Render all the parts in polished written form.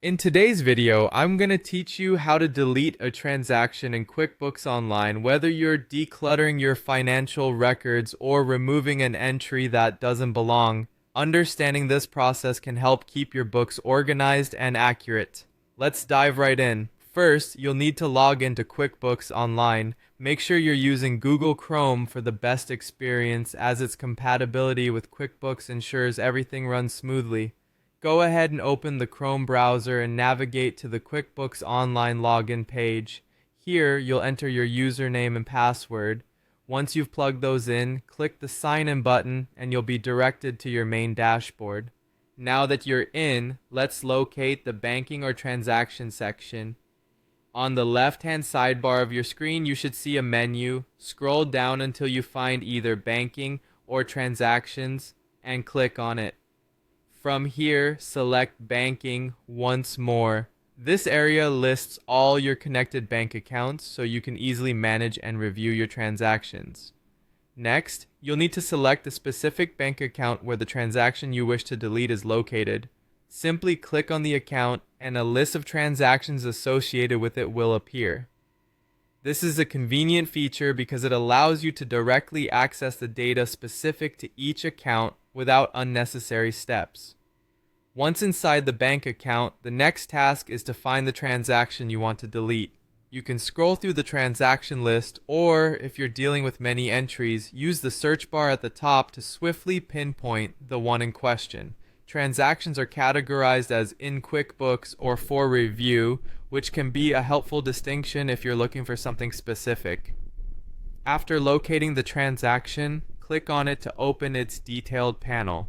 In today's video, I'm going to teach you how to delete a transaction in QuickBooks Online, whether you're decluttering your financial records or removing an entry that doesn't belong. Understanding this process can help keep your books organized and accurate. Let's dive right in. First, you'll need to log into QuickBooks Online. Make sure you're using Google Chrome for the best experience, as its compatibility with QuickBooks ensures everything runs smoothly. Go ahead and open the Chrome browser and navigate to the QuickBooks Online login page. Here, you'll enter your username and password. Once you've plugged those in, click the Sign In button and you'll be directed to your main dashboard. Now that you're in, let's locate the Banking or Transaction section. On the left-hand sidebar of your screen, you should see a menu. Scroll down until you find either Banking or Transactions and click on it. From here, select Banking once more. This area lists all your connected bank accounts so you can easily manage and review your transactions. Next, you'll need to select the specific bank account where the transaction you wish to delete is located. Simply click on the account and a list of transactions associated with it will appear. This is a convenient feature because it allows you to directly access the data specific to each account without unnecessary steps. Once inside the bank account, the next task is to find the transaction you want to delete. You can scroll through the transaction list, or if you're dealing with many entries, use the search bar at the top to swiftly pinpoint the one in question. Transactions are categorized as in QuickBooks or for review, which can be a helpful distinction if you're looking for something specific. After locating the transaction, click on it to open its detailed panel.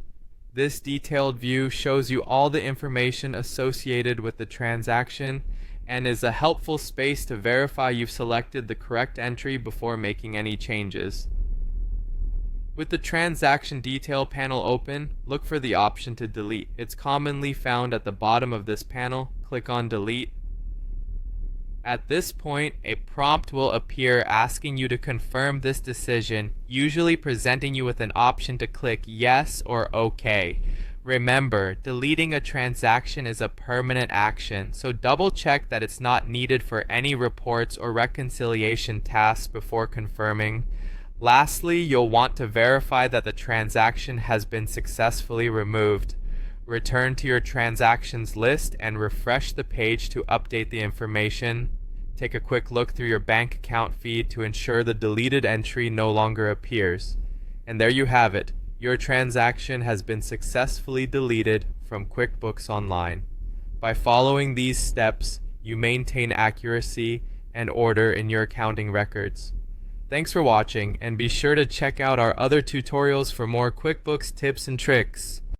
This detailed view shows you all the information associated with the transaction and is a helpful space to verify you've selected the correct entry before making any changes. With the transaction detail panel open, look for the option to delete. It's commonly found at the bottom of this panel. Click on Delete. At this point, a prompt will appear asking you to confirm this decision, usually presenting you with an option to click Yes or OK. Remember, deleting a transaction is a permanent action, so double check that it's not needed for any reports or reconciliation tasks before confirming. Lastly, you'll want to verify that the transaction has been successfully removed. Return to your transactions list and refresh the page to update the information. Take a quick look through your bank account feed to ensure the deleted entry no longer appears. And there you have it. Your transaction has been successfully deleted from QuickBooks Online. By following these steps, you maintain accuracy and order in your accounting records. Thanks for watching, and be sure to check out our other tutorials for more QuickBooks tips and tricks.